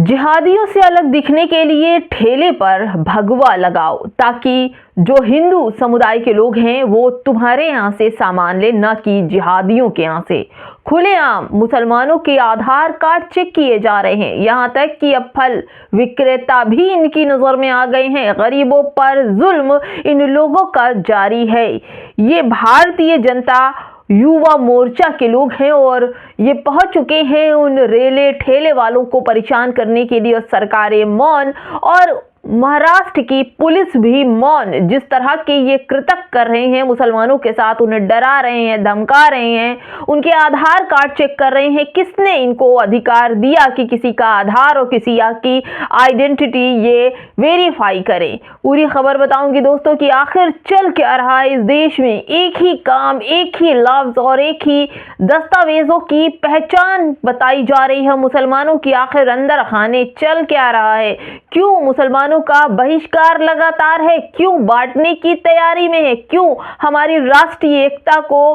जिहादियों से अलग दिखने के लिए ठेले पर भगवा लगाओ ताकि जो हिंदू समुदाय के लोग हैं वो तुम्हारे यहाँ से सामान ले, न कि जिहादियों के यहाँ से। खुलेआम मुसलमानों के आधार कार्ड चेक किए जा रहे हैं, यहाँ तक कि अब फल विक्रेता भी इनकी नजर में आ गए हैं। गरीबों पर जुल्म इन लोगों का जारी है। ये भारतीय जनता युवा मोर्चा के लोग हैं और ये पहुंच चुके हैं उन रेले ठेले वालों को परेशान करने के लिए। और सरकारें मौन और महाराष्ट्र की पुलिस भी मौन। जिस तरह के ये कृतक कर रहे हैं मुसलमानों के साथ, उन्हें डरा रहे हैं, धमका रहे हैं, उनके आधार कार्ड चेक कर रहे हैं। किसने इनको अधिकार दिया कि किसी का आधार और किसी की आइडेंटिटी ये वेरीफाई करें? पूरी खबर बताऊंगी दोस्तों कि आखिर चल क्या रहा है इस देश में। एक ही काम, एक ही लफ्ज और एक ही दस्तावेजों की पहचान बताई जा रही है मुसलमानों की। आखिर अंदर खाने चल क्या रहा है? क्यों मुसलमानों का बहिष्कार लगातार है? क्यों बांटने की तैयारी में है? क्यों हमारी राष्ट्रीय एकता को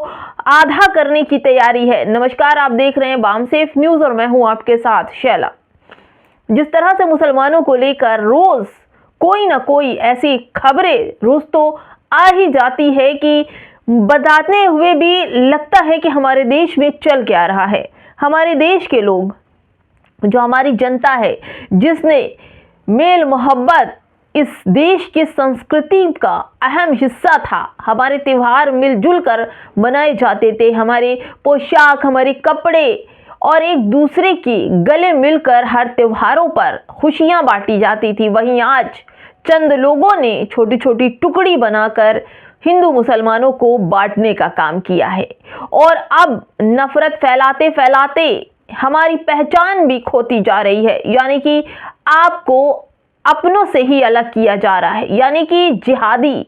आधा करने की तैयारी है? नमस्कार, आप देख रहे हैं बामसेफ न्यूज और मैं हूं आपके साथ शैला। जिस तरह से मुसलमानों को लेकर रोज कोई ना कोई ऐसी खबरें रोज तो आ ही जाती है कि बताते हुए भी लगता है कि हमारे देश में चल क्या रहा है। हमारे देश के लोग, जो हमारी जनता है, जिसने मेल मोहब्बत इस देश की संस्कृति का अहम हिस्सा था। हमारे त्यौहार मिलजुल कर मनाए जाते थे, हमारे पोशाक, हमारे कपड़े और एक दूसरे की गले मिलकर हर त्योहारों पर खुशियां बांटी जाती थी। वहीं आज चंद लोगों ने छोटी छोटी टुकड़ी बनाकर हिंदू मुसलमानों को बांटने का काम किया है और अब नफरत फैलाते फैलाते हमारी पहचान भी खोती जा रही है। यानी कि आपको अपनों से ही अलग किया जा रहा है। यानी कि जिहादी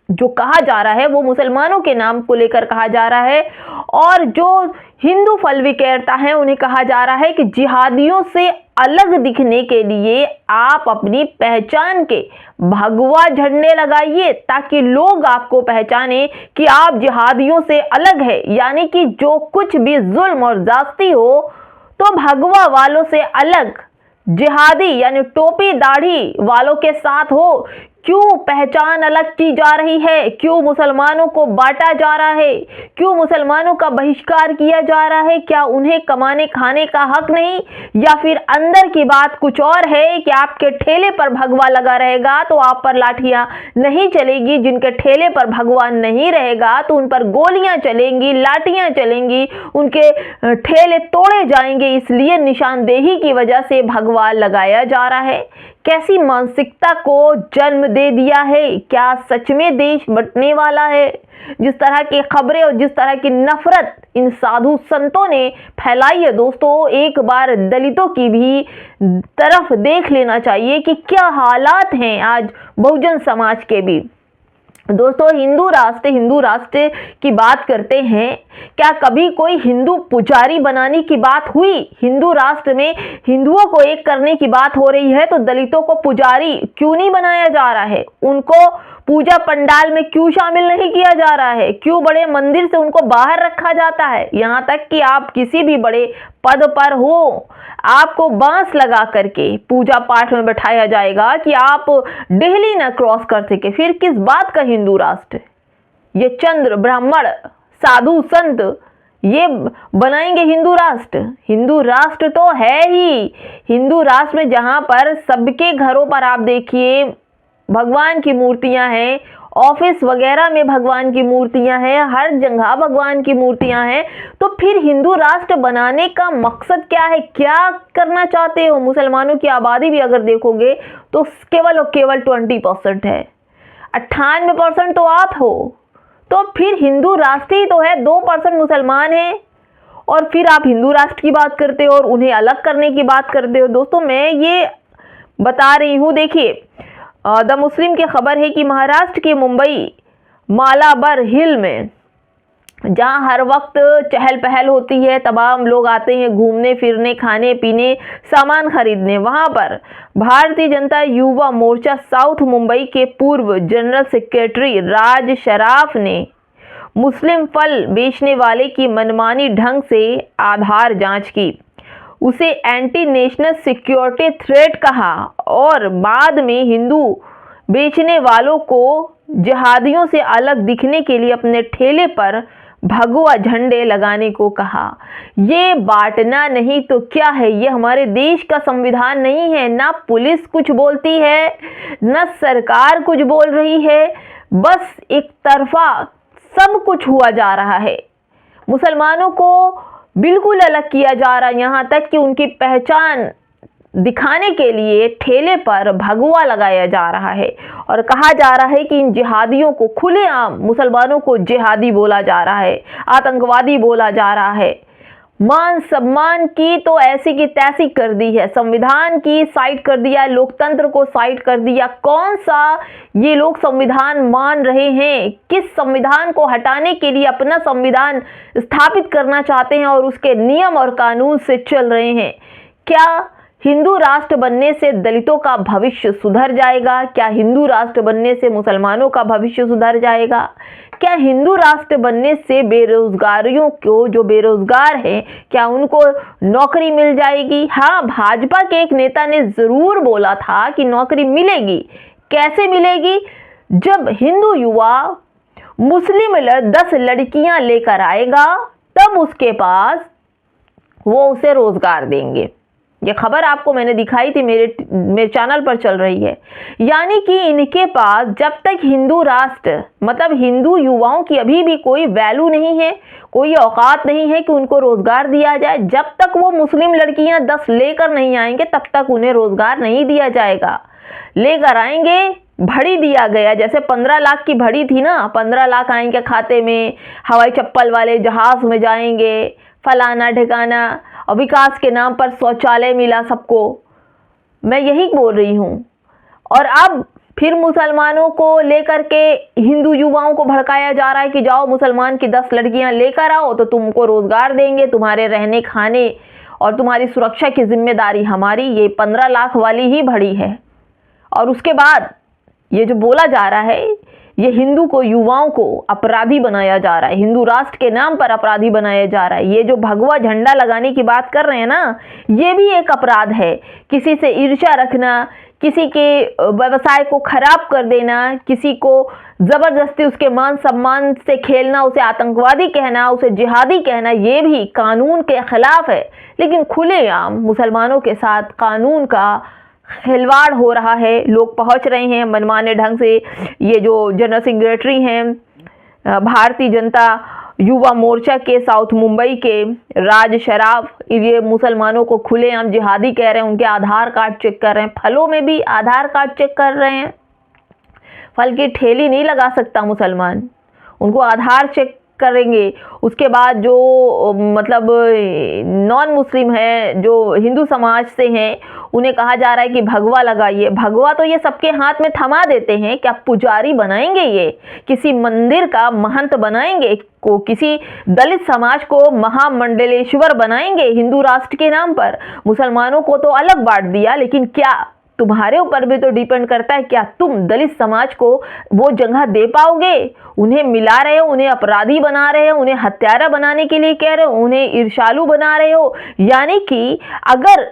जो कहा जा रहा है वो मुसलमानों के नाम को लेकर कहा जा रहा है और जो हिंदू फल विक्रेता हैं उन्हें कहा जा रहा है कि जिहादियों से अलग दिखने के लिए आप अपनी पहचान के भगवा झंडे लगाइए ताकि लोग आपको पहचाने कि आप जिहादियों से अलग है। यानी कि जो कुछ भी जुल्म और जास्ती हो तो भगवा वालों से अलग, जिहादी यानी टोपी दाढ़ी वालों के साथ हो। क्यों पहचान अलग की जा रही है? क्यों मुसलमानों को बांटा जा रहा है? क्यों मुसलमानों का बहिष्कार किया जा रहा है? क्या उन्हें कमाने खाने का हक नहीं, या फिर अंदर की बात कुछ और है कि आपके ठेले पर भगवा लगा रहेगा तो आप पर लाठियां नहीं चलेगी, जिनके ठेले पर भगवा नहीं रहेगा तो उन पर गोलियां चलेंगी, लाठियां चलेंगी, उनके ठेले तोड़े जाएंगे। इसलिए निशानदेही की वजह से भगवा लगाया जा रहा है। कैसी मानसिकता को जन्म दे दिया है? क्या सच में देश बंटने वाला है? जिस तरह की खबरें और जिस तरह की नफरत इन साधु संतों ने फैलाई है दोस्तों, एक बार दलितों की भी तरफ देख लेना चाहिए कि क्या हालात हैं आज बहुजन समाज के भी। दोस्तों, हिंदू राष्ट्र की बात करते हैं। क्या कभी कोई हिंदू पुजारी बनाने की बात हुई? हिंदू राष्ट्र में हिंदुओं को एक करने की बात हो रही है तो दलितों को पुजारी क्यों नहीं बनाया जा रहा है? उनको पूजा पंडाल में क्यों शामिल नहीं किया जा रहा है? क्यों बड़े मंदिर से उनको बाहर रखा जाता है? यहाँ तक कि आप किसी भी बड़े पद पर हो, आपको बांस लगा करके पूजा पाठ में बैठाया जाएगा कि आप डेली ना क्रॉस कर सके। फिर किस बात का हिंदू राष्ट्र? ये चंद्र ब्राह्मण साधु संत ये बनाएंगे हिंदू राष्ट्र? हिंदू राष्ट्र तो है ही हिंदू राष्ट्र में जहां पर सबके घरों पर आप देखिए भगवान की मूर्तियां हैं, ऑफिस वगैरह में भगवान की मूर्तियां हैं, हर जगह भगवान की मूर्तियां हैं। तो फिर हिंदू राष्ट्र बनाने का मकसद क्या है? क्या करना चाहते हो? मुसलमानों की आबादी भी अगर देखोगे तो केवल और केवल 20% है, 98% तो आप हो। तो फिर हिंदू राष्ट्र ही तो है, 2% मुसलमान हैं और फिर आप हिंदू राष्ट्र की बात करते हो और उन्हें अलग करने की बात करते हो। दोस्तों, मैं ये बता रही हूँ, देखिए द मुस्लिम की खबर है कि महाराष्ट्र के मुंबई मालाबर हिल में जहां हर वक्त चहल पहल होती है, तमाम लोग आते हैं घूमने फिरने, खाने पीने, सामान खरीदने, वहां पर भारतीय जनता युवा मोर्चा साउथ मुंबई के पूर्व जनरल सेक्रेटरी राज शराफ ने मुस्लिम फल बेचने वाले की मनमानी ढंग से आधार जांच की। उसे एंटी नेशनल सिक्योरिटी थ्रेट कहा और बाद में हिंदू बेचने वालों को जिहादियों से अलग दिखने के लिए अपने ठेले पर भगवा झंडे लगाने को कहा। ये बांटना नहीं तो क्या है, ये हमारे देश का संविधान नहीं है। ना पुलिस कुछ बोलती है, ना सरकार कुछ बोल रही है, बस एक तरफा सब कुछ हुआ जा रहा है। मुसलमानों को बिल्कुल अलग किया जा रहा है, यहाँ तक कि उनकी पहचान दिखाने के लिए ठेले पर भगवा लगाया जा रहा है और कहा जा रहा है कि इन जिहादियों को खुलेआम मुसलमानों को जिहादी बोला जा रहा है, आतंकवादी बोला जा रहा है। मान सम्मान की तो ऐसी की तैसी कर दी है, संविधान की साइड कर दिया, लोकतंत्र को साइड कर दिया। कौन सा ये लोग संविधान मान रहे हैं, किस संविधान को हटाने के लिए अपना संविधान स्थापित करना चाहते हैं और उसके नियम और कानून से चल रहे हैं। क्या हिंदू राष्ट्र बनने से दलितों का भविष्य सुधर जाएगा? क्या हिंदू राष्ट्र बनने से मुसलमानों का भविष्य सुधर जाएगा? क्या हिंदू राष्ट्र बनने से बेरोजगारियों को, जो बेरोजगार हैं, क्या उनको नौकरी मिल जाएगी? हाँ, भाजपा के एक नेता ने जरूर बोला था कि नौकरी मिलेगी। कैसे मिलेगी? जब हिंदू युवा मुस्लिम 10 लड़कियां लेकर आएगा तब उसके पास वो उसे रोजगार देंगे। ये खबर आपको मैंने दिखाई थी, मेरे चैनल पर चल रही है। यानी कि इनके पास जब तक हिंदू राष्ट्र मतलब हिंदू युवाओं की अभी भी कोई वैल्यू नहीं है, कोई औकात नहीं है कि उनको रोजगार दिया जाए। जब तक वो मुस्लिम लड़कियां 10 लेकर नहीं आएंगे तब तक उन्हें रोजगार नहीं दिया जाएगा। लेकर आएंगे, भड़ी दिया गया, जैसे 15 लाख की भड़ी थी ना, 15 लाख आएंगे खाते में, हवाई चप्पल वाले जहाज में जाएंगे, फलाना ठिकाना, और विकास के नाम पर शौचालय मिला सबको। मैं यही बोल रही हूँ। और अब फिर मुसलमानों को लेकर के हिंदू युवाओं को भड़काया जा रहा है कि जाओ मुसलमान की 10 लड़कियां लेकर आओ तो तुमको रोजगार देंगे, तुम्हारे रहने खाने और तुम्हारी सुरक्षा की जिम्मेदारी हमारी। ये 15 लाख वाली ही भड़ी है। और उसके बाद ये जो बोला जा रहा है, ये हिंदू को, युवाओं को अपराधी बनाया जा रहा है, हिंदू राष्ट्र के नाम पर अपराधी बनाया जा रहा है। ये जो भगवा झंडा लगाने की बात कर रहे हैं ना, ये भी एक अपराध है। किसी से ईर्ष्या रखना, किसी के व्यवसाय को खराब कर देना, किसी को जबरदस्ती उसके मान सम्मान से खेलना, उसे आतंकवादी कहना, उसे जिहादी कहना, ये भी कानून के खिलाफ है। लेकिन खुलेआम मुसलमानों के साथ कानून का खिलवाड़ हो रहा है। लोग पहुंच रहे हैं मनमाने ढंग से। ये जो जनरल सेक्रेटरी हैं भारतीय जनता युवा मोर्चा के साउथ मुंबई के राज शराफ, ये मुसलमानों को खुलेआम जिहादी कह रहे हैं, उनके आधार कार्ड चेक कर रहे हैं। फलों में भी आधार कार्ड चेक कर रहे हैं। फल की ठेली नहीं लगा सकता मुसलमान, उनको आधार चेक करेंगे। उसके बाद जो मतलब नॉन मुस्लिम है, जो हिंदू समाज से हैं, उन्हें कहा जा रहा है कि भगवा लगाइए। भगवा तो ये सबके हाथ में थमा देते हैं। क्या पुजारी बनाएंगे? ये किसी मंदिर का महंत बनाएंगे? को किसी दलित समाज को महामंडलेश्वर बनाएंगे हिंदू राष्ट्र के नाम पर? मुसलमानों को तो अलग बांट दिया, लेकिन क्या तुम्हारे ऊपर भी तो डिपेंड करता है, क्या तुम दलित समाज को वो जगह दे पाओगे? उन्हें मिला रहे हो, उन्हें अपराधी बना रहे हो, उन्हें हत्यारा बनाने के लिए कह रहे हो, उन्हें ईर्ष्यालु बना रहे हो। यानी कि अगर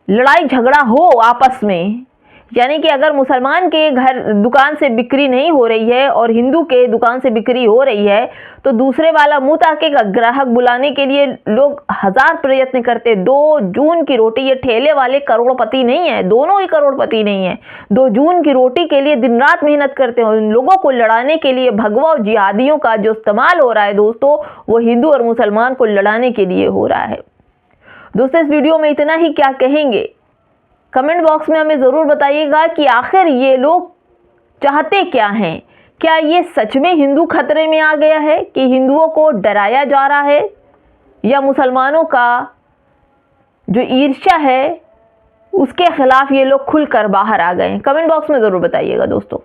लड़ाई झगड़ा हो आपस में, यानी कि अगर मुसलमान के घर दुकान से बिक्री नहीं हो रही है और हिंदू के दुकान से बिक्री हो रही है, तो दूसरे वाला मुंह ताके ग्राहक बुलाने के लिए लोग 1000 प्रयत्न करते। 2 जून की रोटी, ये ठेले वाले करोड़पति नहीं है, दोनों ही करोड़पति नहीं है। 2 जून की रोटी के लिए दिन रात मेहनत करते हैं। इन लोगों को लड़ाने के लिए भगवा और जिहादियों का जो इस्तेमाल हो रहा है दोस्तों, वो हिंदू और मुसलमान को लड़ाने के लिए हो रहा है। दोस्तों, इस वीडियो में इतना ही। क्या कहेंगे कमेंट बॉक्स में हमें ज़रूर बताइएगा कि आखिर ये लोग चाहते क्या हैं। क्या ये सच में हिंदू खतरे में आ गया है कि हिंदुओं को डराया जा रहा है, या मुसलमानों का जो ईर्ष्या है उसके खिलाफ ये लोग खुलकर बाहर आ गए हैं? कमेंट बॉक्स में ज़रूर बताइएगा दोस्तों।